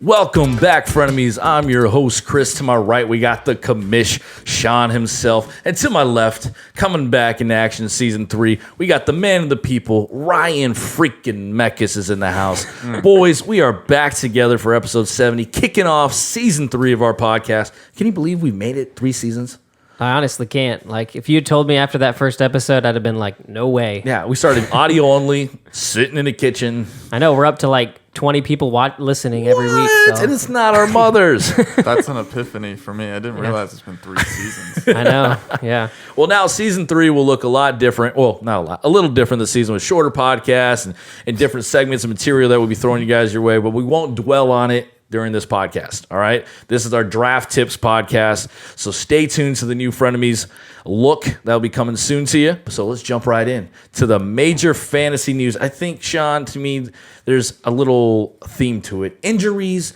Welcome back, frenemies. I'm your host, Chris. To my right, we got the commish, Sean himself. And to my left, coming back in action season 3, we got the man of the people, Ryan freaking Meckes is in the house. Boys, we are back together for episode 70, kicking off season 3 of our podcast. Can you believe we made it 3 seasons? I honestly can't. Like, if you had told me after that first episode, I'd have been like, no way. Yeah, we started audio only, sitting in the kitchen. I know, we're up to like 20 people listening every week. So. And it's not our mothers. That's an epiphany for me. I didn't realize it's been 3 seasons. I know, yeah. Well, now season 3 will look a lot different. Well, not a lot, a little different this season with shorter podcasts and different segments of material that we'll be throwing you guys your way, but we won't dwell on it during this podcast, all right? This is our Draft Tips podcast, so stay tuned to the new Frenemies look. That'll be coming soon to you. So let's jump right in to the major fantasy news. I think, Sean, to me, there's a little theme to it. Injuries.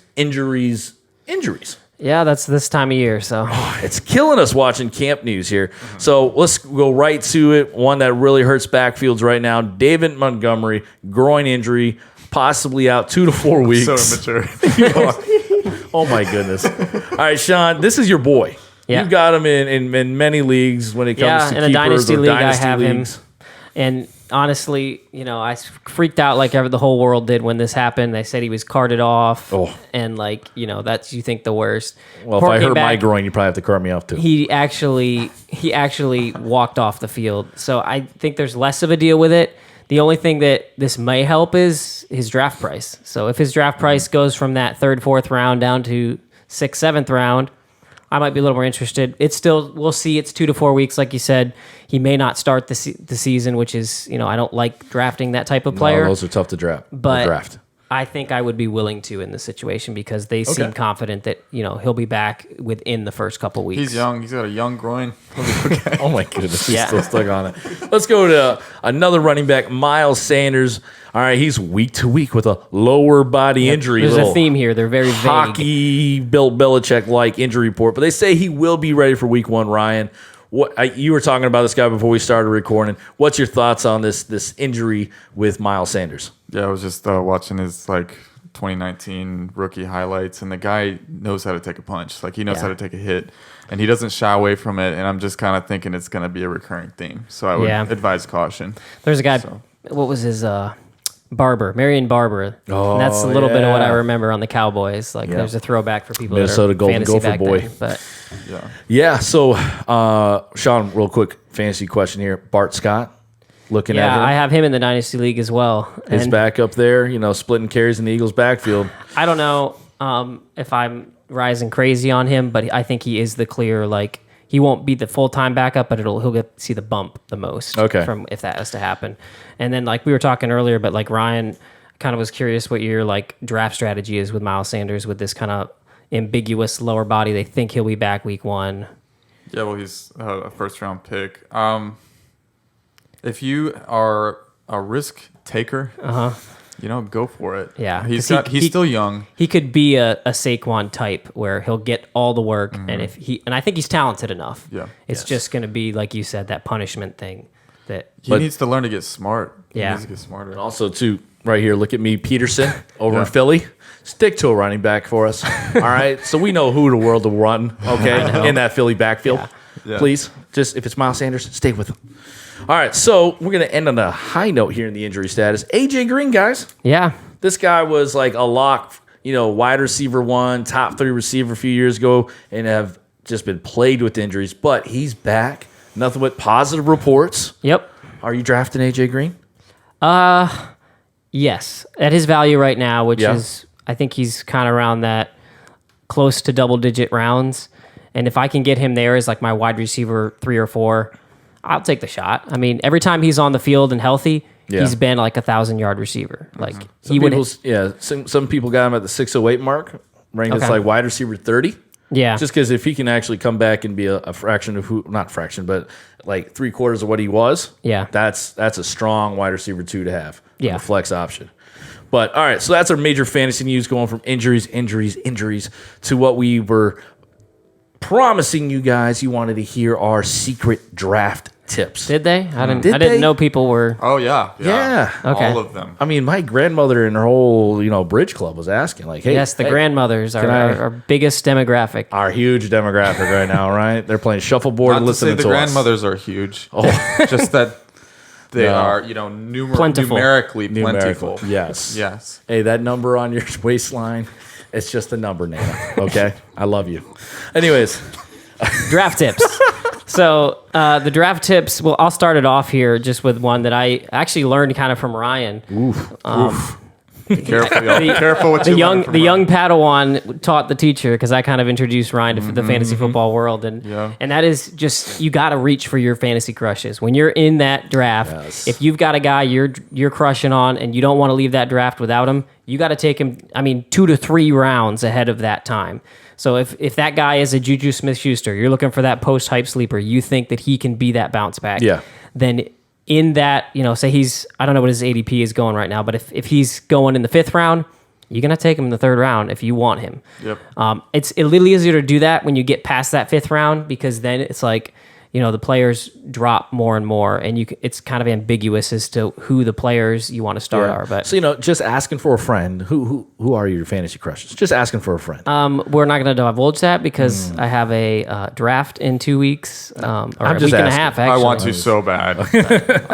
Yeah, that's this time of year, so. It's killing us watching camp news here. So let's go right to it. One that really hurts backfields right now. David Montgomery, groin injury, possibly out 2 to 4 weeks. So immature. Oh, my goodness. All right, Sean, this is your boy. Yeah. You've got him in many leagues when it comes to in a keepers dynasty or league, dynasty I have leagues. him. And honestly, you know, I freaked out like the whole world did when this happened. They said he was carted off. Oh. And like, you know, that's, you think the worst. Well, Report if I came hurt my back, groin, you probably have to cart me off too. He actually walked off the field. So I think there's less of a deal with it. The only thing that this may help is his draft price. So if his draft price goes from that 3rd, 4th round down to 6th, 7th round, I might be a little more interested. It's still, we'll see. It's 2 to 4 weeks, like you said. He may not start the season, which is, you know, I don't like drafting that type of player. No, those are tough to draft. But I think I would be willing to in this situation because they seem confident that, you know, he'll be back within the first couple weeks. He's young. He's got a young groin. Okay. Oh, my goodness. He's Yeah. still stuck on it. Let's go to another running back, Miles Sanders. All right, he's week to week with a lower body injury. There's Little a theme here. They're very vague. hockey Bill Belichick-like injury report, but they say he will be ready for week 1, Ryan. You were talking about this guy before we started recording. What's your thoughts on this injury with Miles Sanders? Yeah, I was just watching his 2019 rookie highlights, and the guy knows how to take a punch. Like, he knows how to take a hit, and he doesn't shy away from it. And I'm just kind of thinking it's going to be a recurring theme. So I would advise caution. There's a guy, what was his Marion Barber. Oh, And that's a little bit of what I yeah. remember on the Cowboys. Like, there's a throwback for people Minnesota that are Golden fantasy Gopher back boy. then. But Yeah, so Sean, real quick fantasy question here. Bart Scott, looking at yeah, him. I have him in the Dynasty League as well. His And back up there, you know, splitting carries in the Eagles' backfield. I don't know if I'm rising crazy on him, but I think he is the clear, like, he won't be the full-time backup, but he'll get to see the bump the most from if that has to happen. And then, like we were talking earlier, but like Ryan kind of was curious what your like draft strategy is with Miles Sanders with this kind of ambiguous lower body. They think he'll be back week 1. Yeah, well, he's a first-round pick. If you are a risk taker, you know, go for it. Yeah, he's 'cause he's still young. He could be a Saquon type where he'll get all the work, and I think he's talented enough. Yeah. It's just going to be like you said, that punishment thing. That He needs to learn to get smart. He Yeah. needs to get smarter. And also, too, right here, look at me, Peterson, over in Philly. Stick to a running back for us. All right? So we know who the world will run, okay, in that Philly backfield. Yeah. Please, just if it's Miles Sanders, stay with him. All right, so we're going to end on a high note here in the injury status. A.J. Green, guys. yeah. This guy was like a lock, you know, wide receiver 1, top 3 receiver a few years ago, and have just been plagued with injuries. But he's back. Nothing but positive reports. Yep. Are you drafting A.J. Green? Yes, at his value right now, which Yeah. is, I think he's kind of around that close to double-digit rounds. And if I can get him there as like my wide receiver 3 or 4, I'll take the shot. I mean, every time he's on the field and healthy, he's been like 1,000-yard receiver. Like Some people got him at the 608 mark, ranked as like wide receiver 30. Yeah. Just because if he can actually come back and be a fraction of not fraction, but like 3/4 of what he was, that's a strong wide receiver 2 to have. Yeah. A flex option. But all right, so that's our major fantasy news, going from injuries to what we were promising you guys. You wanted to hear our secret draft tips. Did they? I didn't. Did I didn't they? know people were. Oh yeah. Yeah. Okay. All of them. I mean, my grandmother and her whole, bridge club was asking, like, hey. Yes, the hey, grandmothers are can I- our biggest demographic. our huge demographic right now, right? They're playing shuffleboard Not and to say listening the to us. grandmothers are huge. Oh. Just that they No. are, Plentiful. numerically plentiful. Yes. Yes. Hey, that number on your waistline, it's just a number, Nana. Okay? I love you. Anyways, Draft tips. So the draft tips. Well, I'll start it off here just with one that I actually learned kind of from Ryan. Careful, y'all. Careful what The you young learn from the young Ryan. Padawan taught the teacher, because I kind of introduced Ryan to the fantasy football world, and Yeah. and that is just, you got to reach for your fantasy crushes when you're in that draft. Yes. If you've got a guy you're crushing on and you don't want to leave that draft without him, you got to take him. I mean, 2 to 3 rounds ahead of that time. So if that guy is a Juju Smith-Schuster, you're looking for that post-hype sleeper, you think that he can be that bounce back. Yeah. Then in that, say I don't know what his ADP is going right now, but if he's going in the 5th round, you're going to take him in the 3rd round if you want him. Yep. It's a little easier to do that when you get past that 5th round, because then it's like, the players drop more and more, and it's kind of ambiguous as to who the players you want to start are. But so, just asking for a friend. Who are your fantasy crushes? Just asking for a friend. we're not going to divulge that because I have a draft in 2 weeks, or I'm a just week and a asking. half, I actually. want to so bad. I Who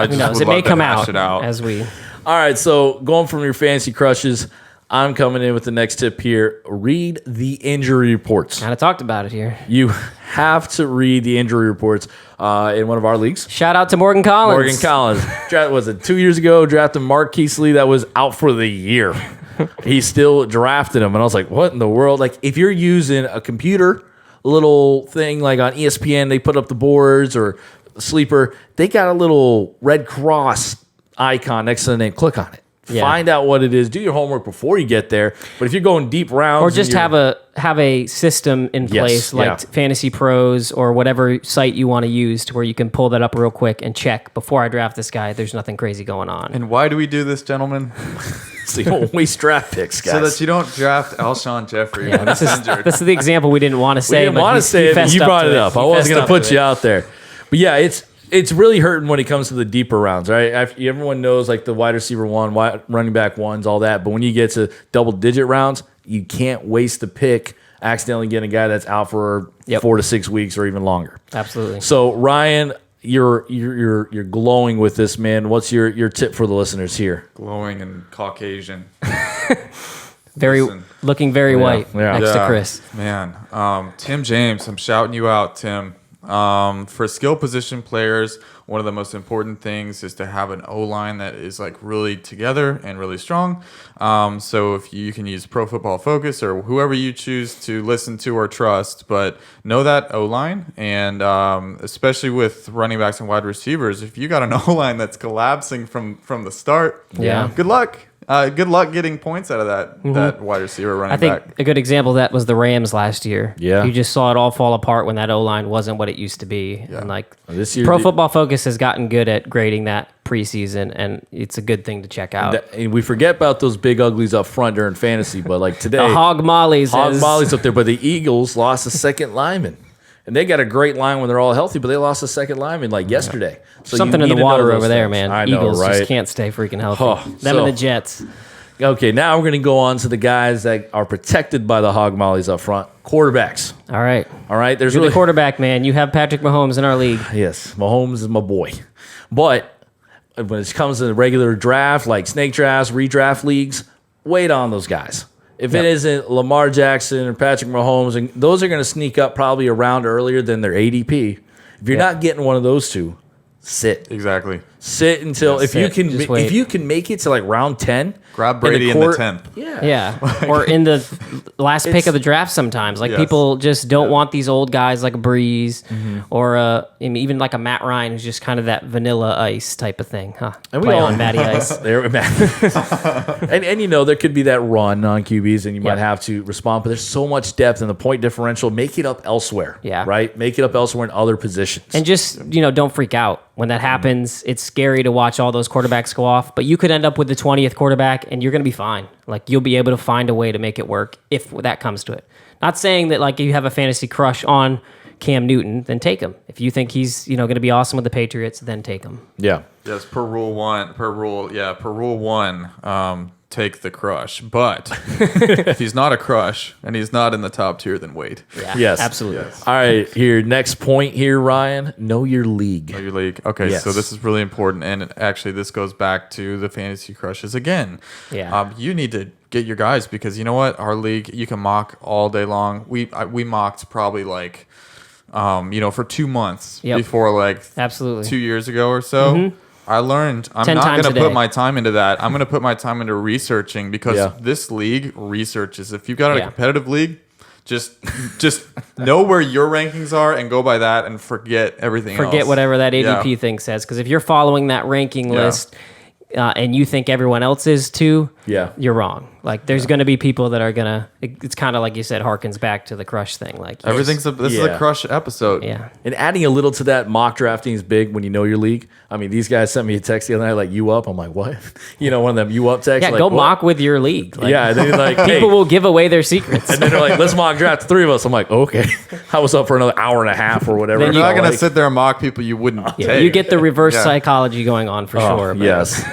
just knows? would It may love to come hash out, it as we... All right, so going from your fantasy crushes, I'm coming in with the next tip here. Read the injury reports. kind of talked about it here. You have to read the injury reports in one of our leagues. Shout out to Morgan Collins. Morgan Collins. Was it 2 years ago? Drafted Mark Keesley that was out for the year. He still drafted him. And I was like, what in the world? Like, if you're using a computer little thing like on ESPN, they put up the boards, or Sleeper, they got a little red cross icon next to the name. Click on it. Yeah. Find out what it is. Do your homework before you get there. But if you're going deep rounds, Or just and you're- have a system in place, like yeah. Fantasy Pros or whatever site you want to use, to where you can pull that up real quick and check, before I draft this guy, there's nothing crazy going on. And why do we do this, gentlemen? so you don't waste draft picks, guys. So that you don't draft Alshon Jeffrey when this he's is injured. this is the example we didn't want to We say. didn't but want he- to say he it, but fessed you up brought to it up. He I wasn't fessed going up to put to you it. out there. But yeah, it's really hurting when it comes to the deeper rounds, right? Everyone knows like the wide receiver one, running back ones, all that. But when you get to double-digit rounds, you can't waste the pick accidentally getting a guy that's out for 4 to 6 weeks or even longer. Absolutely. So Ryan, you're glowing with this, man. What's your tip for the listeners here? Glowing and Caucasian. Listen. Looking very white yeah. next to Chris. Man, Tim James, I'm shouting you out, Tim. For skill position players, one of the most important things is to have an O-line that is like really together and really strong. So if you can use Pro Football Focus or whoever you choose to listen to or trust, but know that O-line, and especially with running backs and wide receivers, if you got an O-line that's collapsing from the start, Yeah. good luck. Good luck getting points out of that wide receiver running I think back. a good example of that was the Rams last year. Yeah. You just saw it all fall apart when that O-line wasn't what it used to be. Yeah. And like This year, Pro Football Focus has gotten good at grading that preseason, and it's a good thing to check out. and we forget about those big uglies up front during fantasy, but like today, The Hog Mollies. Hog Molly's up there, but the Eagles lost a second lineman. And they got a great line when they're all healthy, but they lost a second lineman like yesterday. So Something you in need the to know water those over there, things. man. I know, Eagles right? just can't stay freaking healthy. Oh, Them so- and the Jets. Okay, now we're going to go on to the guys that are protected by the Hog Mollies up front. Quarterbacks. All right. All right, there's You're really the quarterback, man. You have Patrick Mahomes in our league. yes, Mahomes is my boy, but when it comes to the regular draft, like snake drafts, redraft leagues, wait on those guys. If it isn't Lamar Jackson or Patrick Mahomes, and those are going to sneak up probably around earlier than their ADP. If you're not getting one of those two, sit. Exactly. Sit until if sit. Just wait. you can make it to like round 10. Grab Brady in the 10th. Yeah. Yeah. Or in the last pick of the draft sometimes. Like Yes. people just don't want these old guys like a Breeze or even like a Matt Ryan who's just kind of that vanilla ice type of thing. Huh. And we Play all- on Matty Ice. There, and there could be that run on QBs, and you might Yep. have to respond. But there's so much depth in the point differential. Make it up elsewhere. Yeah. Right. Make it up elsewhere in other positions. And just, don't freak out. When that happens, it's scary to watch all those quarterbacks go off, but you could end up with the 20th quarterback and you're going to be fine. Like you'll be able to find a way to make it work if that comes to it. Not saying that like you have a fantasy crush on Cam Newton, then take him. If you think he's going to be awesome with the Patriots, then take him. Yeah. Yes, per rule one, take the crush. But if he's not a crush and he's not in the top tier, then wait. Yeah, Yes. absolutely. Yes. All right, here, next point here, Ryan. Know your league. Know your league. Okay, Yes. so this is really important, and actually, this goes back to the fantasy crushes again. Yeah. You need to get your guys because you know what? Our league, you can mock all day long. We mocked probably like, for 2 months Yep. before like Absolutely. 2 years ago or so. I learned I'm 10 not times going to a put day. my time into that. I'm going to put my time into researching because Yeah. this league researches. If you've got a Yeah. competitive league, just know where your rankings are and go by that and forget everything else. Forget whatever that ADP Yeah. thing says. Because if you're following that ranking Yeah. list and you think everyone else is too, Yeah. you're wrong. Like, there's going to be people that are going to, it's kind of like you said, harkens back to the crush thing. Like, This is Yeah. a crush episode. yeah. And adding a little to that, mock drafting is big when you know your league. I mean, these guys sent me a text the other night, like, you up? I'm like, what? One of them you up texts. Yeah, like, go what? mock with your league. Like, Yeah, and then like, hey. people will give away their secrets. And then they're like, let's mock draft the three of us. I'm like, okay. I was up for another hour and a half or whatever. Then You're not you- going to sit there and mock people you wouldn't Yeah, take. you get the reverse Yeah. psychology going on for Oh, sure. but- yes.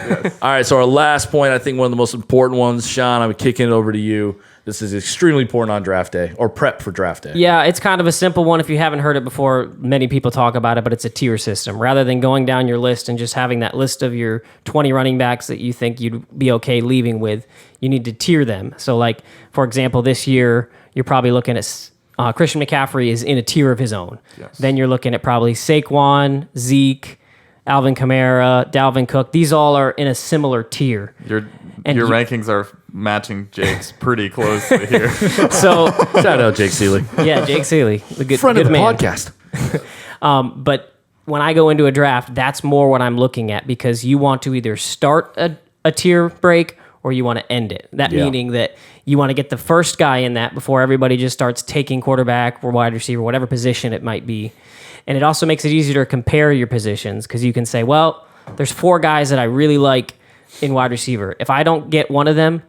All right. So our last point, I think one of the most important ones, Sean, I'm kicking it over to you. This is extremely important on draft day or prep for draft day. Yeah, it's kind of a simple one. If you haven't heard it before, many people talk about it, but it's a tier system. Rather than going down your list and just having that list of your 20 running backs that you think you'd be okay leaving with, you need to tier them. So, like, for example, this year, you're probably looking at Christian McCaffrey is in a tier of his own. Yes. Then you're looking at probably Saquon, Zeke, Alvin Kamara, Dalvin Cook. These all are in a similar tier. Your And you- rankings are matching Jake's pretty closely here. So, Shout out Jake Seeley. yeah, Jake Seeley, the good, Friend good of the man. podcast. But when I go into a draft, that's more what I'm looking at because you want to either start a tier break or you want to end it. That Yeah. meaning that you want to get the first guy in that before everybody just starts taking quarterback or wide receiver, whatever position it might be. And it also makes it easier to compare your positions because you can say, well, there's 4 guys that I really like in wide receiver. If I don't get one of them,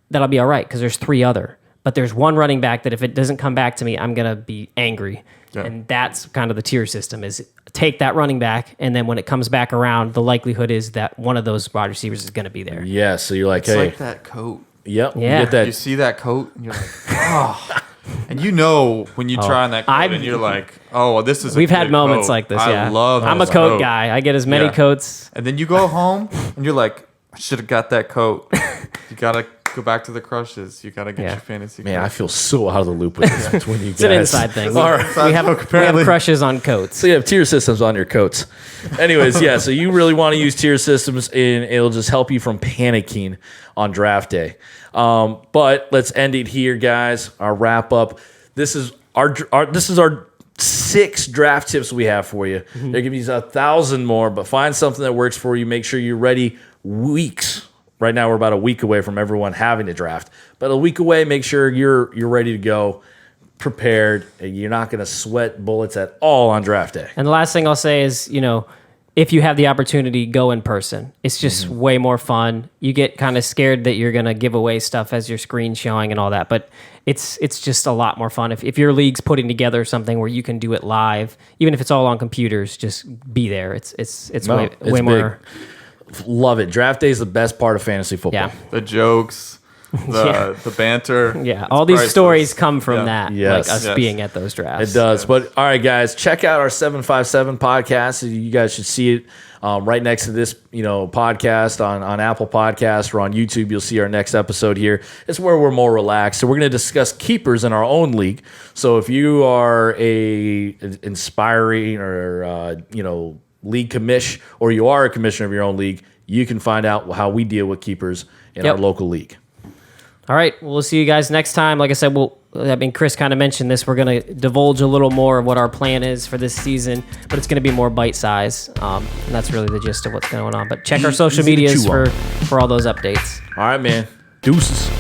that'll be all right because there's 3 other. But there's one running back that if it doesn't come back to me, I'm going to be angry. Yeah. And that's kind of the tier system is take that running back, and then when it comes back around, the likelihood is that one of those wide receivers is going to be there. Yeah. So you're like, It's hey, like that coat. yep. Yeah. You get that. You see that coat and you're like, oh. And you know when you try on that coat I've- and you're like, oh, well, this is a We've had good moments coat. like this, I yeah. love I'm a this coat guy. I get as many Yeah. coats. And then you go home and you're like, I should have got that coat. You got to go back to the crushes. You got to get Yeah. your fantasy Man, I crush. feel so out of the loop with this between you guys. It's an inside thing. We, All right. we have apparently. crushes on coats. So you have tier systems on your coats. Anyways, yeah, so you really want to use tier systems and it'll just help you from panicking on draft day. But let's end it here, guys. Our wrap up. This is our 6 draft tips we have for you. They're giving you 1,000 more, but find something that works for you. Make sure you're ready weeks. Right now, we're about a week away from everyone having a draft. But a week away, make sure you're ready to go, prepared. And you're not going to sweat bullets at all on draft day. And the last thing I'll say is, if you have the opportunity, go in person. It's just way more fun. You get kind of scared that you're going to give away stuff as your screen's showing and all that, but it's just a lot more fun. If your league's putting together something where you can do it live, even if it's all on computers, just be there. It's No, way it's more. Love it. Draft day is the best part of fantasy football. Yeah. The jokes, Yeah. the banter. Yeah, It's all these priceless. stories come from Yeah. that, Yes. like us Yes. being at those drafts. It does. But all right, guys, check out our 757 podcast. You guys should see it right next to this, podcast on Apple Podcasts or on YouTube. You'll see our next episode here. It's where we're more relaxed. So we're going to discuss keepers in our own league. So if you are a inspiring or league commish, or you are a commissioner of your own league, you can find out how we deal with keepers in Yep. our local league. All right, we'll see you guys next time. Like I said, Chris kind of mentioned this. We're going to divulge a little more of what our plan is for this season, but it's going to be more bite size. And that's really the gist of what's going on. But check our social Easy to medias chew on. for all those updates. All right, man. Deuces.